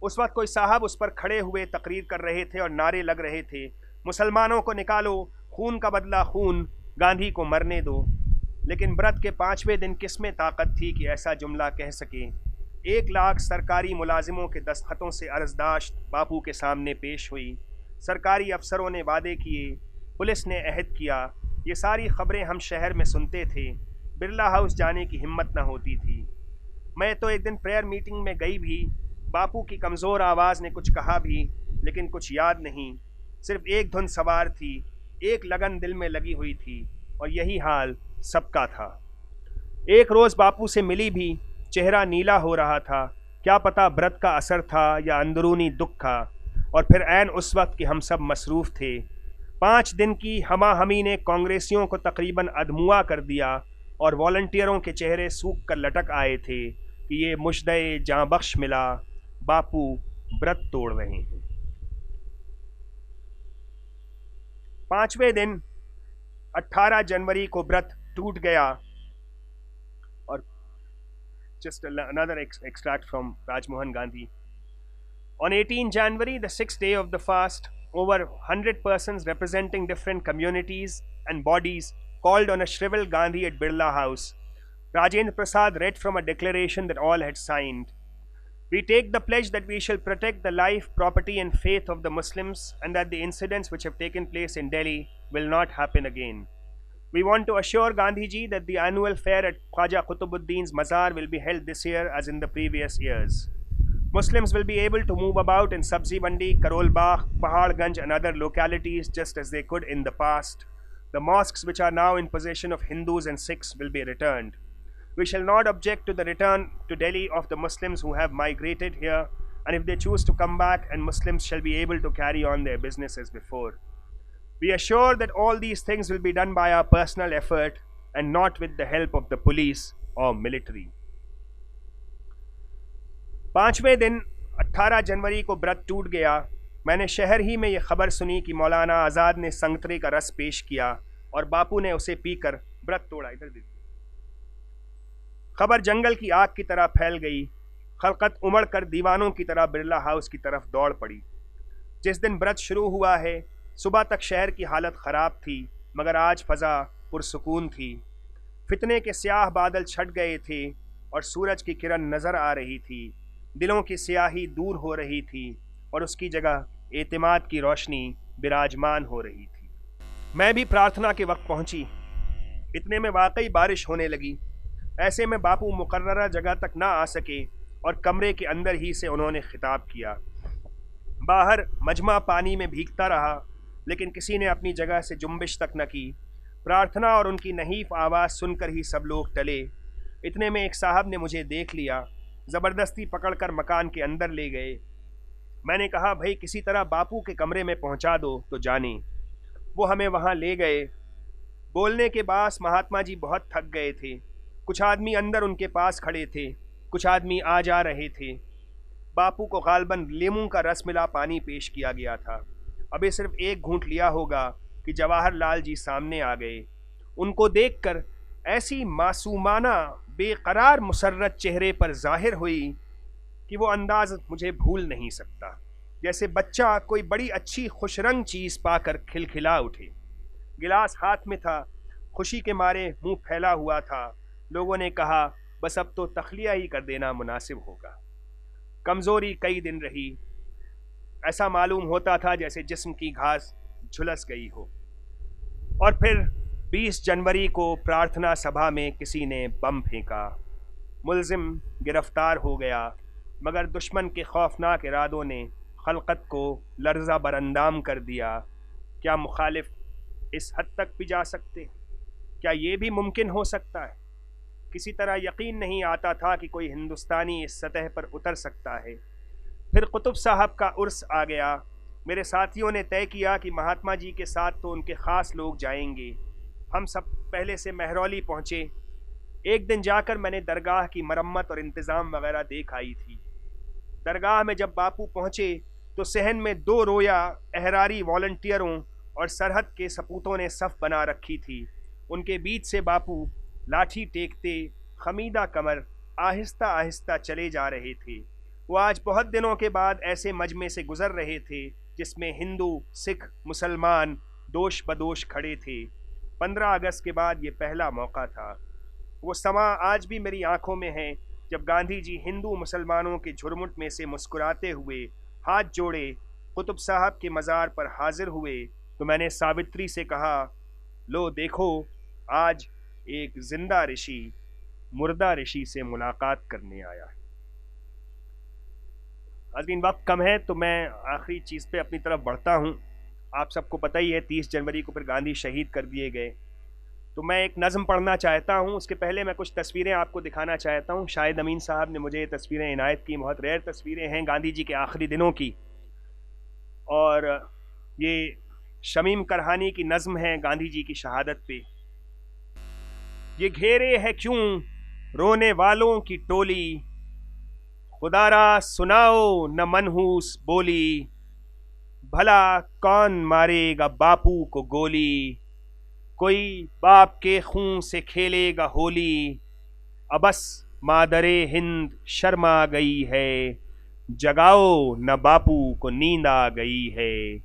[SPEAKER 1] उस वक्त कोई साहब उस पर खड़े हुए तकरीर कर रहे थे और नारे लग रहे थे, मुसलमानों को निकालो, खून का बदला खून, गांधी को मरने दो। लेकिन व्रत के 5वें दिन किसमें ताकत थी कि ऐसा जुमला कह सके। 1 लाख सरकारी मुलाजिमों के दस्तखतों से अर्जदाश्त बापू के सामने पेश हुई। सरकारी अफसरों ने वादे किए, पुलिस ने अहद किया। ये सारी खबरें हम शहर में सुनते थे। बिरला हाउस जाने की हिम्मत न होती थी। मैं तो एक दिन प्रेयर मीटिंग में गई भी। बापू की कमज़ोर आवाज़ ने कुछ कहा भी, लेकिन कुछ याद नहीं। सिर्फ एक धुन सवार थी, एक लगन दिल में लगी हुई थी, और यही हाल सबका था। एक रोज़ बापू से मिली भी, चेहरा नीला हो रहा था। क्या पता व्रत का असर था या अंदरूनी दुख था। और फिर ऐन उस वक्त कि हम सब मसरूफ़ थे। 5 दिन की हमा हमी ने कांग्रेसियों को तकरीबन अधमुआ कर दिया और वॉलंटियरों के चेहरे सूख कर लटक आए थे कि ये मुश्दे जाँ बख्श मिला, बापू व्रत तोड़ रहे हैं। 5वें दिन 18 जनवरी को व्रत टूट गया। और just another extract from Rajmohan Gandhi. On 18 January, the 6th day of the fast, over 100 persons representing different communities and bodies called on a shriveled Gandhi at Birla House. Rajendra Prasad read from a declaration that all had signed. We take the pledge that we shall protect the life, property and faith of the Muslims, and that the incidents which have taken place in Delhi will not happen again. We want to assure Gandhiji that the annual fair at Khwaja Qutubuddin's Mazar will be held this year as in the previous years. Muslims will be able to move about in Sabzi Mandi, Karol Bagh, Paharganj and other localities just as they could in the past. The mosques which are now in possession of Hindus and Sikhs will be returned. We shall not object to the return to Delhi of the Muslims who have migrated here, and if they choose to come back, and Muslims shall be able to carry on their business as before. We assure that all these things will be done by our personal effort and not with the help of the police or military. 5वें दिन 18 जनवरी को व्रत टूट गया। मैंने शहर ही में ये खबर सुनी कि मौलाना आज़ाद ने संगतरे का रस पेश किया। और बापू ने उसे पीकर व्रत तोड़ा। इधर देखिए। खबर जंगल की आग की तरह फैल गई। खलकत उमड़ कर दीवानों की तरह बिरला हाउस की तरफ दौड़ पड़ी। जिस दिन व्रत शुरू हुआ है, सुबह तक शहर की हालत खराब थी, मगर आज फजा पुरसुकून थी। फितने के स्याह बादल छट गए थे और सूरज की किरण नजर आ रही थी। दिलों की स्याही दूर हो रही थी और उसकी जगह एतमाद की रोशनी विराजमान हो रही थी। मैं भी प्रार्थना के वक्त पहुंची। इतने में वाकई बारिश होने लगी। ऐसे में बापू मुकर्ररा जगह तक ना आ सके और कमरे के अंदर ही से उन्होंने खिताब किया। बाहर मजमा पानी में भीगता रहा, लेकिन किसी ने अपनी जगह से जुम्बिश तक न की। प्रार्थना और उनकी नहीफ आवाज़ सुनकर ही सब लोग टले। इतने में एक साहब ने मुझे देख लिया, ज़बरदस्ती पकड़कर मकान के अंदर ले गए। मैंने कहा, भाई किसी तरह बापू के कमरे में पहुंचा दो तो जाने। वो हमें वहां ले गए। बोलने के बाद महात्मा जी बहुत थक गए थे। कुछ आदमी अंदर उनके पास खड़े थे, कुछ आदमी आ जा रहे थे। बापू को गालबन लेमू का रस मिला पानी पेश किया गया था। अभी सिर्फ एक घूंट लिया होगा कि जवाहरलाल जी सामने आ गए। उनको देखकर ऐसी मासूमाना बेकरार मुसर्रत चेहरे पर जाहिर हुई कि वो अंदाज मुझे भूल नहीं सकता। जैसे बच्चा कोई बड़ी अच्छी खुशरंग चीज़ पाकर खिलखिला उठे। गिलास हाथ में था, खुशी के मारे मुंह फैला हुआ था। लोगों ने कहा, बस अब तो तखलिया ही कर देना मुनासिब होगा। कमज़ोरी कई दिन रही। ऐसा मालूम होता था जैसे जिस्म की घास झुलस गई हो। और फिर 20 जनवरी को प्रार्थना सभा में किसी ने बम फेंका। मुलजिम गिरफ्तार हो गया, मगर दुश्मन के खौफनाक इरादों ने खलकत को लर्जा बरंदाम कर दिया। क्या मुखालिफ इस हद तक भी जा सकते? क्या ये भी मुमकिन हो सकता है? किसी तरह यकीन नहीं आता था कि कोई हिंदुस्तानी इस सतह पर उतर सकता है। फिर कुतुब साहब का उर्स आ गया। मेरे साथियों ने तय किया कि महात्मा जी के साथ तो उनके ख़ास लोग जाएंगे। हम सब पहले से महरौली पहुँचे। एक दिन जाकर मैंने दरगाह की मरम्मत और इंतज़ाम वगैरह देख आई थी। दरगाह में जब बापू पहुँचे तो सहन में 2 रोया अहरारी वॉलंटियरों और सरहद के सपूतों ने सफ़ बना रखी थी। उनके बीच से बापू लाठी टेकते खमीदा कमर आहिस्ता आहिस्ता चले जा रहे थे। वो आज बहुत दिनों के बाद ऐसे मजमे से गुजर रहे थे जिसमें हिंदू, सिख, मुसलमान दोष बदोश खड़े थे। 15 अगस्त के बाद ये पहला मौका था। वो समा आज भी मेरी आंखों में है जब गांधी जी हिंदू मुसलमानों के झुरमुट में से मुस्कुराते हुए हाथ जोड़े कुतुब साहब के मज़ार पर हाजिर हुए। तो मैंने सावित्री से कहा, लो देखो, आज एक जिंदा ऋषि मुर्दा ऋषि से मुलाकात करने आया है। अजीम वक्त कम है तो मैं आखिरी चीज़ पे अपनी तरफ बढ़ता हूँ। आप सबको पता ही है 30 जनवरी को फिर गांधी शहीद कर दिए गए। तो मैं एक नज़म पढ़ना चाहता हूँ। उसके पहले मैं कुछ तस्वीरें आपको दिखाना चाहता हूँ। शाहिद अमीन साहब ने मुझे ये तस्वीरें इनायत की। बहुत रेयर तस्वीरें हैं गांधी जी के आखिरी दिनों की। और ये शमीम करहानी की नज़म है गांधी जी की शहादत पे। ये घेरे है क्यों रोने वालों की टोली, खुदारा सुनाओ न मनहूस बोली, भला कौन मारेगा बापू को गोली, कोई बाप के खून से खेलेगा होली, अबस मादरे हिंद शर्मा गई है, जगाओ न बापू को नींद आ गई है,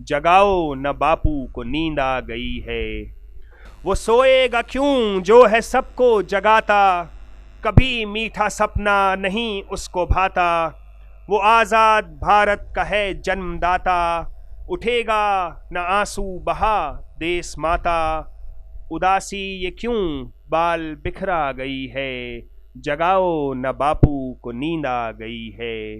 [SPEAKER 1] जगाओ न बापू को नींद आ गई है। वो सोएगा क्यों जो है सबको जगाता, कभी मीठा सपना नहीं उसको भाता, वो आज़ाद भारत का है जन्मदाता, उठेगा न आंसू बहा देश माता, उदासी ये क्यों बाल बिखरा गई है, जगाओ न बापू को नींद आ गई है।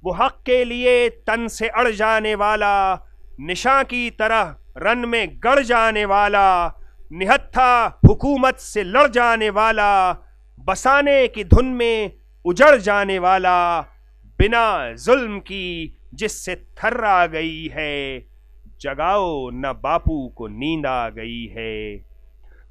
[SPEAKER 1] वो हक के लिए तन से अड़ जाने वाला, निशां की तरह रन में गड़ जाने वाला, निहत्था हुकूमत से लड़ जाने वाला, बसाने की धुन में उजड़ जाने वाला, बिना जुल्म की जिससे थर्रा गई है, जगाओ न बापू को नींद आ गई है।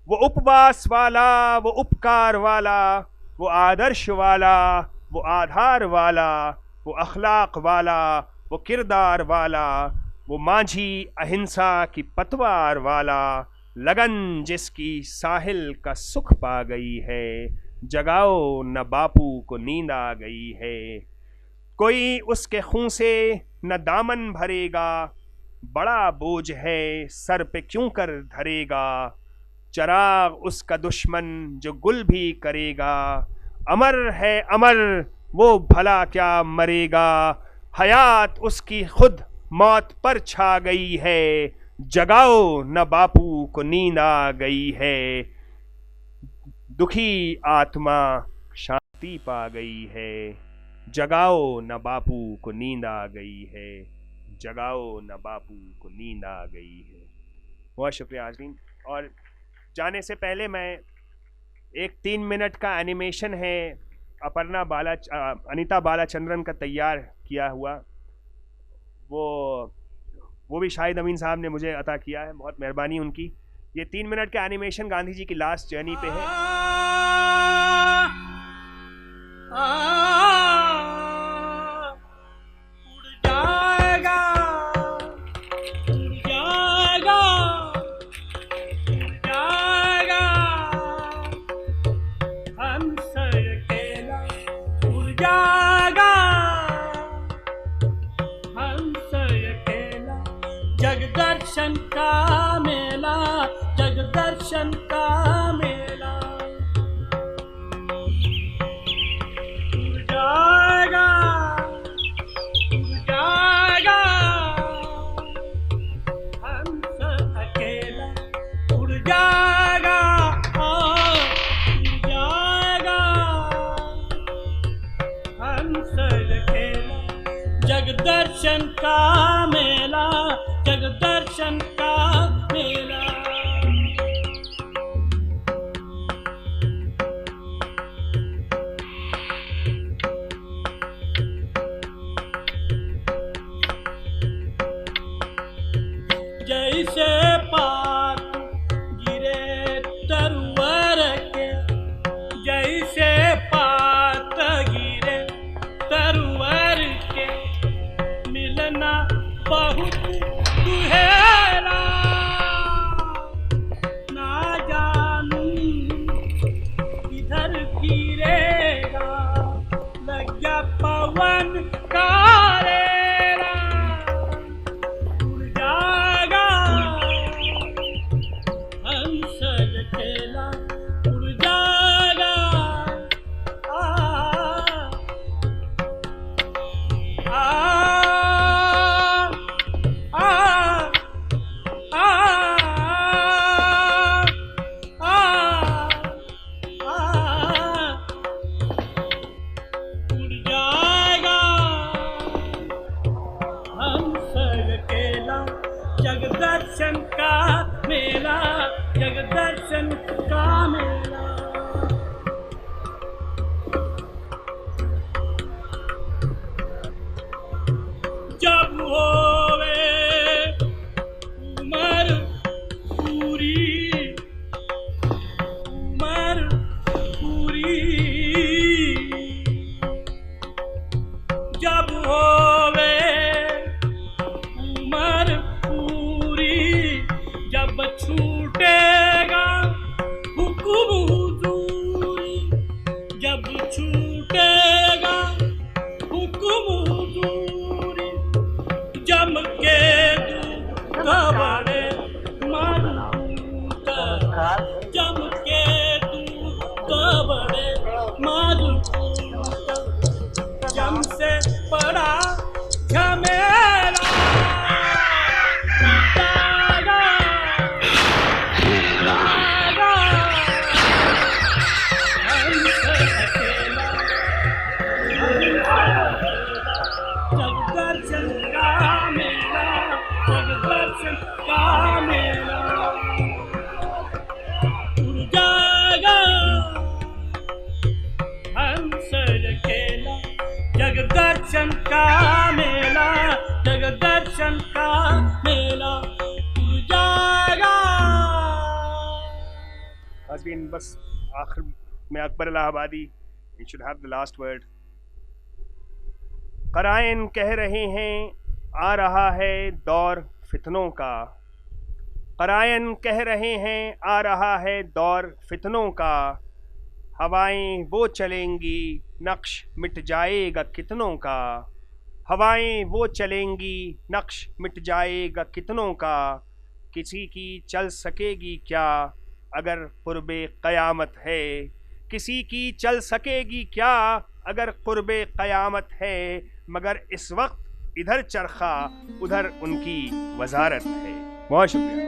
[SPEAKER 1] वो उपवास वाला, वो उपकार वाला, वो आदर्श वाला, वो आधार वाला, वो अखलाक वाला, वो किरदार वाला, वो मांझी अहिंसा की पतवार वाला, लगन जिसकी साहिल का सुख पा गई है, जगाओ न बापू को नींद आ गई है। कोई उसके खून से न दामन भरेगा, बड़ा बोझ है सर पे क्यों कर धरेगा। चराग उसका दुश्मन जो गुल भी करेगा, अमर है अमर वो भला क्या मरेगा। हयात उसकी खुद मौत पर छा गई है, जगाओ न बापू को नींद आ गई है। दुखी आत्मा शांति पा गई है, जगाओ न बापू को नींद आ गई है, जगाओ न बापू को नींद आ गई है। बहुत शुक्रिया आजमीन। और जाने से पहले मैं एक 3 मिनट का एनिमेशन है अनीता बालाचंद्रन का तैयार किया हुआ, वो भी शाहिद अमीन साहब ने मुझे अता किया है, बहुत मेहरबानी उनकी। ये 3 मिनट का एनिमेशन गांधी जी की लास्ट जर्नी पे है।
[SPEAKER 2] जगदर्शन का मेला, जगदर्शन का मेला। उड़ जाएगा, उड़ जाएगा हंस अकेला, उड़ जाएगा, उड़ जाएगा हंस अकेला। जगदर्शन का मेला, जगदर्शन का मेला। जैसे पात गिरे तरवर के, जैसे पात गिरे तरवर के, मिलना बहुत दुहेरा। ना जानू इधर फिरेगा, लग गया पवन का रेला। उड़ जाएगा हंस अकेला, उड़ जाएगा जगदर्शन का मेला, जगदर्शन का मेला। जब होवे उमर पूरी, उमर पूरी, जब होवे उमर पूरी, जब छूटेगा हुकुम हुजूरी, जब छूटेगा हुकुम हुजूरी। जम के दूत बड़े मजबूत, जम के दूत बड़े मजबूत, जम से बड़ा झमेला। जगदर्शन का मेला, जगदर्शन का मेला। उड़ जाएगा हंस अकेला, जगदर्शन का मेला, जगदर्शन का मेला। उड़ जाएगा।
[SPEAKER 1] आजमीन बस आखिर में अकबर इलाहाबादी, you should have the last word। क़राइन कह रहे हैं आ रहा है दौर फितनों का, क़राइन कह रहे हैं आ रहा है दौर फितनों का, हवाएं वो चलेंगी नक्श मिट जाएगा कितनों का, हवाएं वो चलेंगी नक्श मिट जाएगा कितनों का, किसी की चल सकेगी क्या अगर क़ुर्बे क़यामत है, किसी की चल सकेगी क्या अगर क़ुर्बे क़यामत है, मगर इस वक्त इधर चरखा उधर उनकी वजारत है। बहुत शुक्रिया।